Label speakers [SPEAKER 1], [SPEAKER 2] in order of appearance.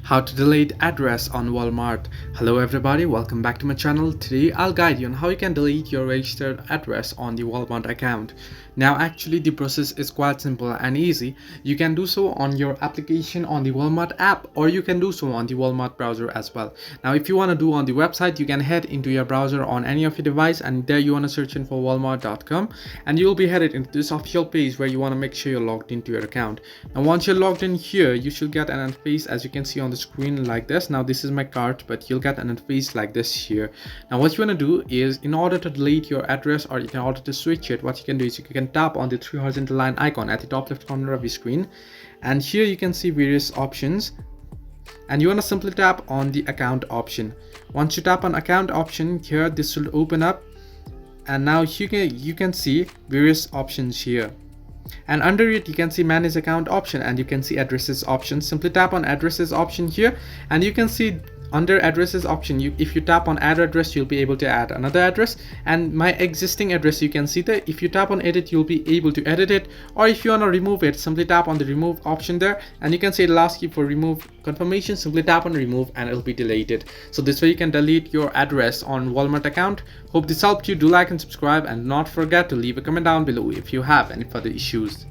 [SPEAKER 1] How to delete address on Walmart. Hello everybody, welcome back to my channel. Today I'll guide you on how you can delete your registered address on the Walmart account. Now actually the process is quite simple and easy. You can do so on your application on the Walmart app, or you can do so on the Walmart browser as well. Now if you want to do on the website, you can head into your browser on any of your device, and there you want to search in for walmart.com, and you'll be headed into this official page where you want to make sure you're logged into your account. Now once you're logged in here, you should get an interface as you can see on the screen like this. Now this is my cart, but you'll get an interface like this here. Now what you want to do is, in order to delete your address or in order to switch it, what you can do is you can tap on the three horizontal line icon at the top left corner of your screen, and here you can see various options, and you want to simply tap on the account option. Once you tap on account option here, this will open up, and now you can see various options here, and under it you can see manage account option, and you can see addresses option. Simply tap on addresses option here, and you can see under addresses option, if you tap on add address, you'll be able to add another address, and my existing address, you can see that if you tap on edit, you'll be able to edit it, or if you want to remove it, simply tap on the remove option there, and you can say it'll ask you for remove confirmation. Simply tap on remove and it'll be deleted. So this way you can delete your address on Walmart account. Hope this helped you. Do like and subscribe, and not forget to leave a comment down below if you have any further issues.